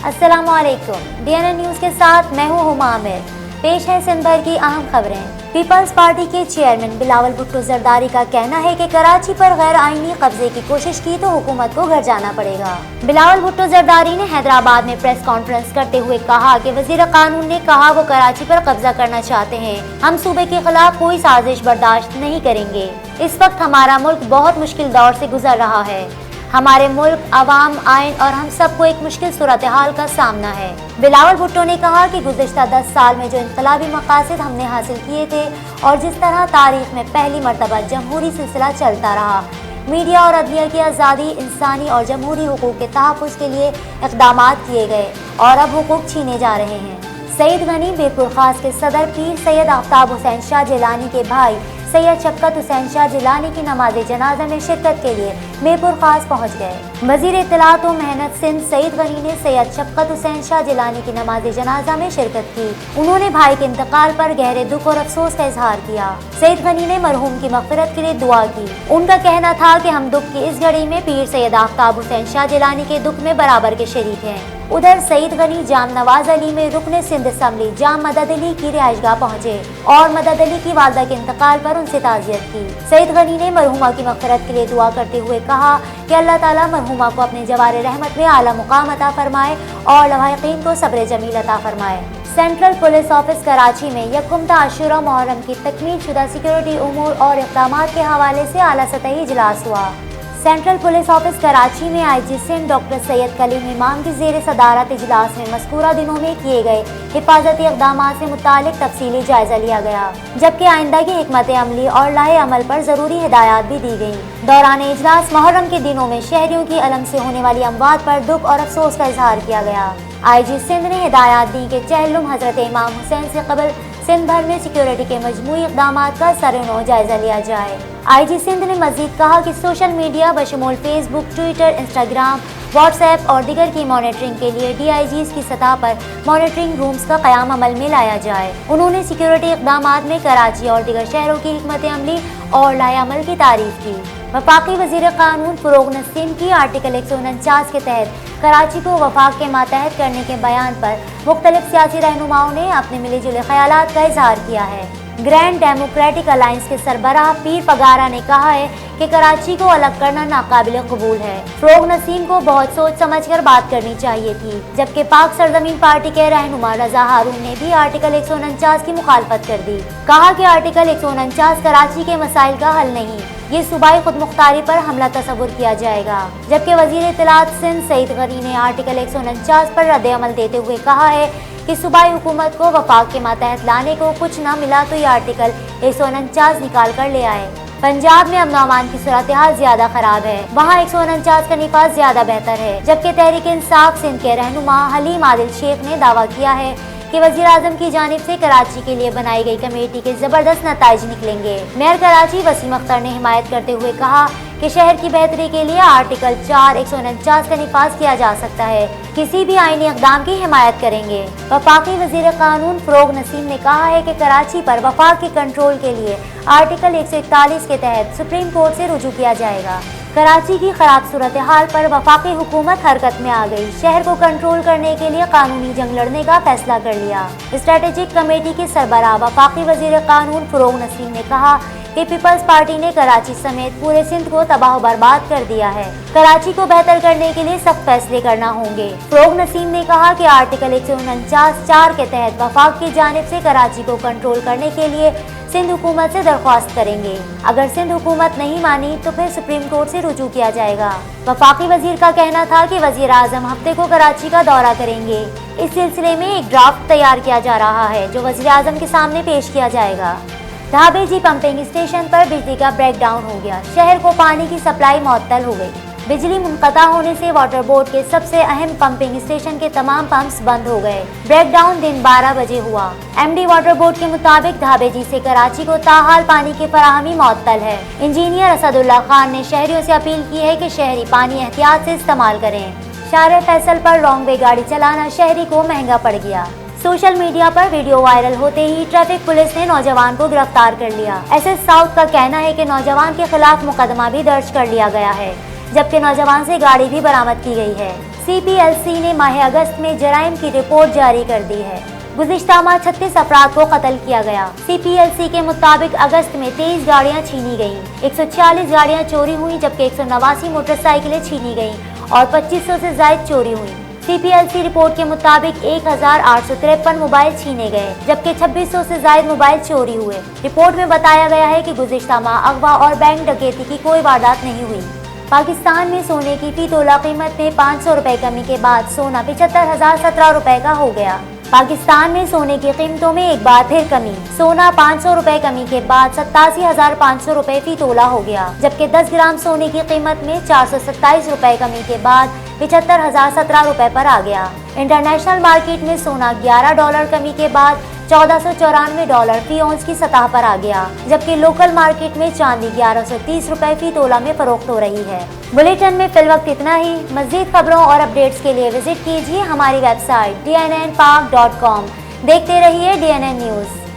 अस्सलामुअलैकुम। DNN news के साथ मैं हूँ हुमा आमिर। पेश है सिंध भर की अहम खबरें। पीपल्स पार्टी के चेयरमैन बिलावल भुट्टो जरदारी का कहना है कि कराची पर गैर आईनी कब्जे की कोशिश की तो हुकूमत को घर जाना पड़ेगा। बिलावल भुट्टो जरदारी ने हैदराबाद में प्रेस कॉन्फ्रेंस करते हुए कहा कि वजीर कानून ने कहा वो कराची पर कब्जा करना चाहते हैं। हम सूबे के खिलाफ कोई साजिश बर्दाश्त नहीं करेंगे। इस वक्त हमारा मुल्क बहुत मुश्किल दौर से गुजर रहा है। हमारे मुल्क, अवाम, आइन और हम सबको एक मुश्किल सूरत हाल का सामना है। बिलावल भुट्टो ने कहा कि गुज़िश्ता 10 साल में जो इनकलाबी मकासद हमने हासिल किए थे और जिस तरह तारीख में पहली मरतबा जमहूरी सिलसिला चलता रहा, मीडिया और अदलिया की आज़ादी, इंसानी और जमहूरी हुकूक के तहफ़्फ़ुज़ के लिए इक़दामात किए गए और अब हुकूक छीने जा रहे हैं। सईद गनी मीरपुर खास के सदर पीर सैयद आफ्ताब हुसैन शाह जिलानी के भाई सैयद शफकत हुसैन शाह जिलानी की नमाज जनाजा में शिरकत के लिए मीरपुर खास पहुँच गए। वज़ीर इत्तलात व मेहनत सिंध सईद गनी ने सैयद शफकत हुसैन शाह जिलानी की नमाज जनाजा में शिरकत की। उन्होंने भाई के इंतकाल पर गहरे दुख और अफसोस का इजहार किया। सईद गनी ने मरहूम की मग़फ़िरत के लिए दुआ की। उनका कहना था कि हम दुख की इस घड़ी में पीर सैयद आफ्ताब हुसैन शाह जिलानी के दुख में बराबर के शरीक हैं। उधर सईद गनी जाम नवाज अली में रुकन सिंध असम्बली जाम मदद अली की रिहाइशगाह पहुँचे और मदद अली की वालदा के इंतकाल पर उनसे ताज़ियत की। सईद गनी ने मरहुमा की मग़फ़िरत के लिए दुआ करते हुए कहा कि अल्लाह ताला मरहुमा को अपने जवारे रहमत में आला मुकाम अता फरमाए और लवाहिकीन को सब्र जमील अता फरमाए। सेंट्रल पुलिस ऑफिस कराची में यकम आशूरा मुहर्रम की तकमील शुदा सिक्योरिटी उमूर और इक़दामात के हवाले से आला सतही इजलास हुआ। सेंट्रल पुलिस ऑफिस कराची में IG सिंध डॉक्टर सैयद कलीम इमाम की ज़ेर सदारत इजलास में मज़कूरा दिनों में किए गए हिफाजती इक़दामात से मुतालिक तफसीली जायज़ा लिया गया, जबकि आइंदा की हिकमत अमली और लाहे अमल पर ज़रूरी हिदायत भी दी गई। दौरान इजलास मुहर्रम के दिनों में शहरियों की अलम से होने वाली अमवात पर दुख और अफसोस का इजहार किया गया। IG सिंध ने हिदायत दी कि चहलुम हज़रत इमाम हुसैन से कबल सिंध भर में सिक्योरिटी के मजमूई इक़दामात का सरनौ जायज़ा लिया जाए। IG सिंध ने मज़ीद कहा कि सोशल मीडिया बशमूल फेसबुक, ट्विटर, इंस्टाग्राम, व्हाट्सएप और दीगर की मॉनिटरिंग के लिए DIGs की सतह पर मॉनिटरिंग रूम्स का क़याम अमल में लाया जाए। उन्होंने सिक्योरिटी इक़दामात में कराची और दीगर शहरों की हिकमत अमली और लाहे अमल की तारीफ़ की। वफाकी वज़ीर कानून फ़रोग़ नसीम की आर्टिकल 149 के तहत कराची को वफाक के मातहत करने के बयान पर मुख्तलिफ सियासी रहनुमाओं ने अपने मिले जुले ख्यालात का इजहार किया है। ग्रैंड डेमोक्रेटिक अलायंस के सरबराह पीर पगारा ने कहा है कि कराची को अलग करना नाकाबिल कबूल है। फ़रोग़ नसीम को बहुत सोच समझ कर बात करनी चाहिए थी, जबकि पाक सरजमीन पार्टी के रहनुमा रजा हारून ने भी आर्टिकल 149 की मुखालफत कर दी। कहा कि आर्टिकल 149 कराची के मसाइल का हल नहीं, ये सूबाई खुद मुख्तारी पर हमला तस्वुर किया जाएगा। जबकि वज़ीर इत्तलात सिंध सईद गनी ने आर्टिकल 149 पर रद्द अमल देते हुए कहा है कि सूबाई हुकूमत को वफाक के मातहत लाने को कुछ न मिला तो ये आर्टिकल 149 निकाल कर ले आए। पंजाब में अमन अमान की सूरत हाल ज्यादा खराब है, वहाँ 149 का निफाज ज्यादा बेहतर है। जबकि तहरीक इंसाफ सिंध के रहनुमा हलीम आदिल शेख ने दावा किया है कि वज़ीर आज़म की जानिब से कराची के लिए बनाई गई कमेटी के जबरदस्त नताइज निकलेंगे। मेयर कराची वसीम अख्तर ने हिमायत करते हुए कहा कि शहर की बेहतरी के लिए आर्टिकल 4 149 का निफाज किया जा सकता है। किसी भी आईनी इक़दाम की हिमायत करेंगे। वफाकी वज़ीर कानून फ़रोग़ नसीम ने कहा है कि कराची पर वफाक के कंट्रोल के लिए आर्टिकल 141 के तहत सुप्रीम कोर्ट से रुजू किया जाएगा। कराची की खराब सूरत हाल पर वफाकी हुकूमत हरकत में आ गई। शहर को कंट्रोल करने के लिए कानूनी जंग लड़ने का फैसला कर लिया। स्ट्रेटेजिक कमेटी के सरबराह वफाकी वज़ीर कानून फ़रोग़ नसीम ने कहा कि पीपल्स पार्टी ने कराची समेत पूरे सिंध को तबाह बर्बाद कर दिया है। कराची को बेहतर करने के लिए सख्त फैसले करना होंगे। फ़रोग़ नसीम ने कहा कि आर्टिकल 149(4) के तहत वफाक की जानिब से कराची को कंट्रोल करने के लिए सिंध हुकूमत से दरख्वास्त करेंगे। अगर सिंध हुकूमत नहीं मानी तो फिर सुप्रीम कोर्ट से रुजू किया जाएगा। वफाकी वजीर का कहना था कि वजीर आज़म हफ्ते को कराची का दौरा करेंगे। इस सिलसिले में एक ड्राफ्ट तैयार किया जा रहा है जो वजीर आज़म के सामने पेश किया जाएगा। धाबेजी पंपिंग स्टेशन पर बिजली का ब्रेकडाउन हो गया। शहर को पानी की सप्लाई मुअत्तल हो गई। बिजली मुनक़ता होने से वाटर बोर्ड के सबसे अहम पंपिंग स्टेशन के तमाम पंप्स बंद हो गए। ब्रेकडाउन दिन 12 बजे हुआ। MD वाटर बोर्ड के मुताबिक धाबेजी से कराची को ताहाल पानी की फराहमी मुअत्तल है। इंजीनियर असदुल्ला खान ने शहरियों से अपील की है कि शहरी पानी एहतियात से इस्तेमाल करें। शारे फैसल पर रॉन्ग वे गाड़ी चलाना शहरी को महंगा पड़ गया। सोशल मीडिया पर वीडियो वायरल होते ही ट्रैफिक पुलिस ने नौजवान को गिरफ्तार कर लिया। SS साउथ का कहना है कि नौजवान के खिलाफ मुकदमा भी दर्ज कर लिया गया है, जबकि नौजवान से गाड़ी भी बरामद की गई है। CPLC ने माह अगस्त में जराइम की रिपोर्ट जारी कर दी है। गुज़िश्ता माह 36 अफराद को कत्ल किया गया। CPLC के मुताबिक अगस्त में 23 गाड़ियां छीनी गईं, 146 गाड़ियां चोरी हुई, जबकि 189 मोटरसाइकिलें छीनी गईं और 2500 से ज्यादा चोरी हुई। CPLC रिपोर्ट के मुताबिक 1853 मोबाइल छीने गए, जबकि 2600 से ज्यादा मोबाइल चोरी हुए। रिपोर्ट में बताया गया है कि गुज़िश्ता माह अगवा और बैंक डकैती की कोई वारदात नहीं हुई। पाकिस्तान में सोने की फी तोला कीमत में 500 रुपए कमी के बाद सोना 75,017 रुपए का हो गया। पाकिस्तान में सोने की कीमतों में एक बार फिर कमी। सोना 500 रुपए कमी के बाद 87,500 रुपए फी तोला हो गया, जबकि 10 ग्राम सोने की कीमत में 427 रुपए कमी के बाद 75,017 रुपए पर आ गया। इंटरनेशनल मार्केट में सोना $11 कमी के बाद $1494 फी औंस की सतह पर आ गया, जबकि लोकल मार्केट में चांदी 1130 रुपए फी तोला में फरोख्त हो रही है। बुलेटिन में फिल वक्त इतना ही। मज़ीद खबरों और अपडेट्स के लिए विजिट कीजिए हमारी वेबसाइट dnnpak.com। देखते रहिए DNN न्यूज़।